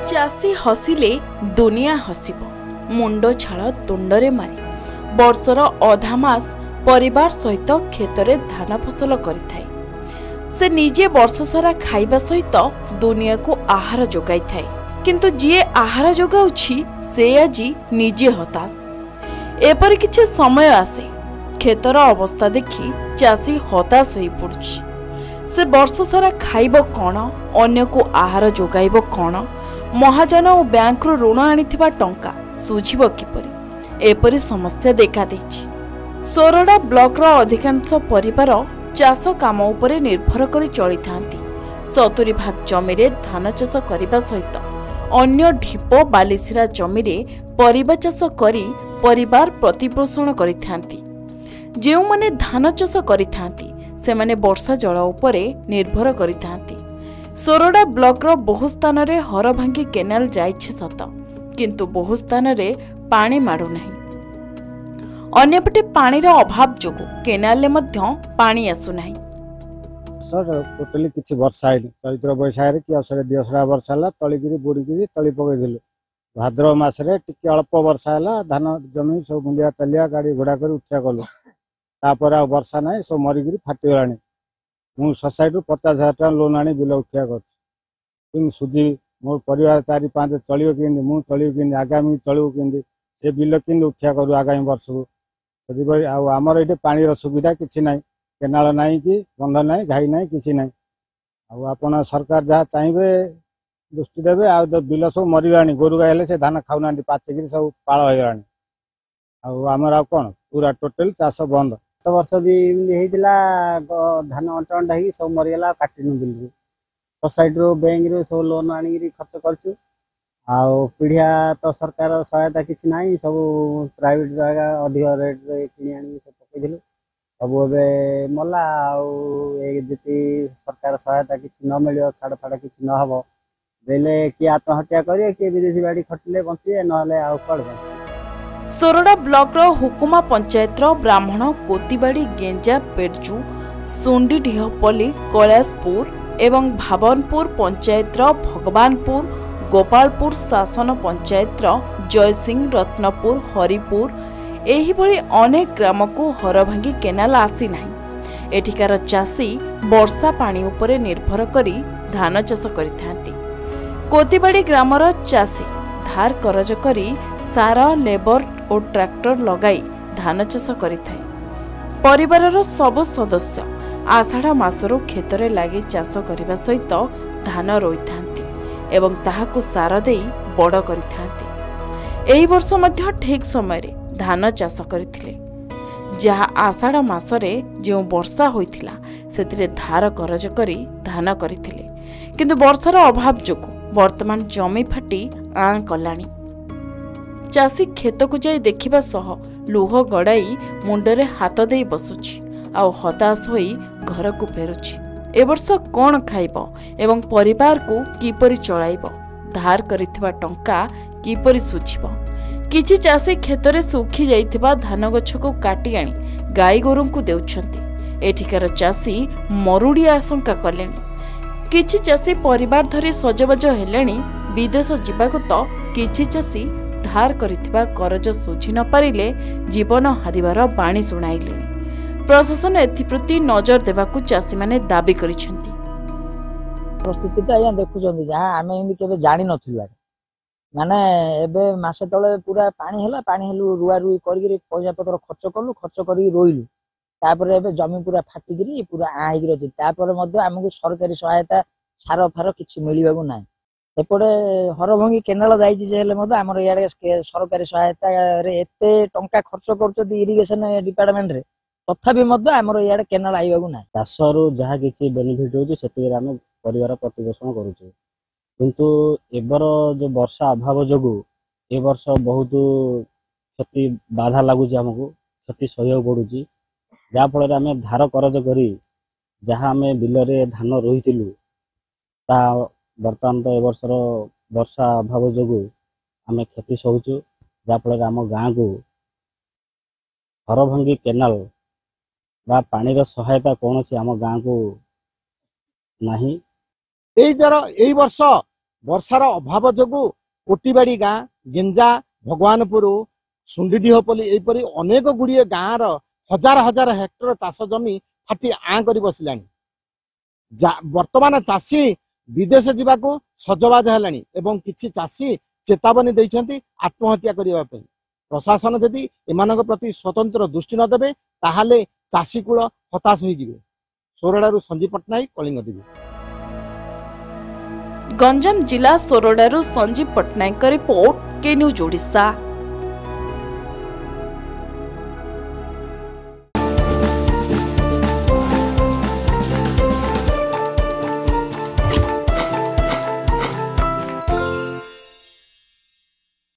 चाषी हसिले दुनिया हसिब मुंड छाल तुंडरे मारी वर्षर अधा मास परिवार सहित खेतरे धान फसल करिथाय। से निजे वर्ष सारा खाइबा सहित दुनिया को आहार जोगाई थाए, किंतु जीए आहार जोगाउछि से आजी निजे हताश। एपरि किछि समय आसे खेतर अवस्था देखि चाषी हताश होई पड़ुछि। से वर्ष सारा खाइबो कौन, अन्य को आहार जोगाइबो कौन, महाजन और बैंक ऋण आनिथिबा टंका सुझिबो किपरि, एपरि समस्या देखा देछि। सोरडा ब्लॉक रो अधिकांश परिवार चाष काम उपरे निर्भर करी चली थांती। 70 भाग जमी रे धान चाष करिबा सहित अन्य ढिप बालिसिरा जमी रे परिबा चाष करी परिवार प्रतिपोषण करिथांती। जेउ माने धान चाष करिथांती सेमाने वर्षा जल उपरे निर्भर करिथांती। सोरडा ब्लॉक रो बहु स्थान रे हर भांगी केनाल जाइछि सत, किंतु बहु स्थान रे पानी माडु नाही। अन्यपटे पानी रो अभाव जोगु केनाल ले मध्य पानी आसु नाही। सर टोटली किछि वर्षा आइल चैत्र बैसाख रे कि असरे दियसरा वर्षा हला तळीगिरी बुडीगिरी तळी पकई दिलु। भाद्रव मास रे टिके अल्प वर्षा हला धान जमी सब मुंडिया तलिया गाड़ी घोड़ा कर उठा कलु। तापर आ वर्षा नाही सब मरिगिरी फाटी गलानी। मु सोसाइटी रु 50,000 टका लोन आनी बिल उठिया करछि। किन सुधी मोर परिवार 4-5 चलियो किन मु चलियो किन आगामी चलियो किन से बिल किन उठिया करू आगामी वर्ष को। सदी भाई आ हमर एटे पानी रो सुविधा किछि नाही, केनाल नाही कि बंध नाही घाई नाही किछि नाही। आ आपण सरकार जहा चाहिबे दृष्टि देबे। आ बिल सब मरि गानी गोरु गाय हेले से धान खाउ नांदी पाचिगिरी सब पाळ होय गानी। आ हमर आ कोन पूरा टोटल चाष बंद। तो वर्ष भी हेतिला धान अंटा ही सब मरि गेला काटिनु बिल सोसाइटी रो बैंक रो सब लोन आनी खर्च करछु। आ पीढ़िया तो सरकार सहायता किछि नाही, सब प्राइवेट जगह अधिक रेट रे किनि आनी सब पकई दिलु। सब एबे मला जति सरकार सहायता किछि न मिलियो छाड़ फाड़ किछि न हबो बेले कि आत्महत्या करिए कि विदेशी बाड़ी खटिले बंचिए नहले आ पड़बे। सोरडा ब्लॉक रो हुकुमा पंचायत रो ब्राह्मण कोतिबाड़ी गेंजा पेडजू सुंडीढिहपल्ली कैलाशपुर एवं भावनपुर पंचायत रो भगवानपुर गोपालपुर शासन पंचायत रो जयसिंह रत्नपुर हरिपुर एही भली अनेक ग्राम को हर भांगी केनाल आसी नाही। एठिकार चाषी वर्षा पानी उपरे निर्भर करी धान चाष करिथांती। कोतिबाड़ी ग्रामर चाषी धार करज करी सारा लेबर और ट्रैक्टर लगाई धान चाष करिथाय। परिवारर सब सदस्य आषाढ़ मासरू खेतरे लागी चाष करिबा सहित धान रोइथांती एवं ताहाकु सार देई बड़ करिथांती। एही वर्ष मध्य ठीक समय रे धान चाष करिथिले, जहा आषाढ़ मासरे जो वर्षा होइथिला सेतिरे धार करज करी धान करिथिले, किंतु वर्षार अभाव जोगु वर्तमान जमी फाटी आं कलानी। चाषी खेत को जाई देखिबा सह लुह गड़ाई मुंडरे हाथ देई बसुछि आ हताश होई घर को फेरुछि। ए वर्ष कोन खाइबो एवं परिवार को किपरि चलाइबो, धार करिथिबा टंका किपरि सुझिबो। किछि चाषी खेतरे सुखी जाइथिबा धान गछ को काटी आनी गाई गोरु को देउछंती। एठिकार चाषी मरुड़ी आशंका कलेनी। किछि चाषी परिवार धरी सजबाज हेलेनी विदेश जिबाको तो किछि चाषी धार करिथिबा करज सुझी न पारिले जीवन हारिबार बाणी सुनाइलेनी। प्रशासन एथिप्रति नजर देबाकू चाषी माने दाबी करिसेंती। परिस्थिति तो आया देखुछंती जहां आमे इन्दी केबे जानि नथिलु माने एबे मासे तळे पूरा पानी हेला, पानी हेलु रुआ रुई करगिरी पैसा पत्र खर्च कलु, खर्च करी रोइलु। तापर एबे जमी पूरा फाटिगिरी पूरा आ हेगिर अछि। तापर मध्ये हमकु सरकारी सहायता सार फार किछि मिलिबागु नाही। एपटे हरभंगी केनाल जाइछि जे हेले मध्ये हमर याडे सरकारी सहायता रे एते टंका खर्च करछथि इरिगेशन डिपार्टमेंट रे, तथापि मध्ये हमर याडे केनाल आइबागु नाही। चाषरू जहा किछि बेनिफिट होछि सेति हम परिवार प्रतिपोषण करूछु, किंतु एबर जो वर्षा अभाव जोगु ए वर्ष बहुत क्षति बाधा लागुछि, हमकु क्षति सहयोग पड़ुछि। जा फल आम धार करज करी जहाँ आम बिल रे धान रोइथिलु ता बर्तमान तो ए वर्षर वर्षा अभाव जोगु आम क्षति सहूचु। जा फल आम गाँ को हरभंगी केनाल बा पानी सहायता कौन सी आम गाँ को नहीं। यही वर्ष वर्षार अभाव जोगु कोटीबाड़ी गाँ गेंजा भगवानपुर सुंडीडीहपल्ली एपरी अनेक गुड़िए गाँव हजार हजार हेक्टर चाष जमी फाटी आँ कर बसिलानी। वर्तमान चाषी विदेश जावाक सजबाज हेलानी एवं किछि चाषी चेतावनी दैछन्ति आत्महत्या करिबा पई। प्रशासन जदि एमानक प्रति स्वतंत्र दृष्टि न देबे ताहाले चाषी कूल हताश होई जिवे। सोरडारू संजीव पट्टनायक, कलिंग टीवी। गंजाम जिला सोरडारू संजीव पट्टनायक रिपोर्ट, के न्यूज ओडिशा।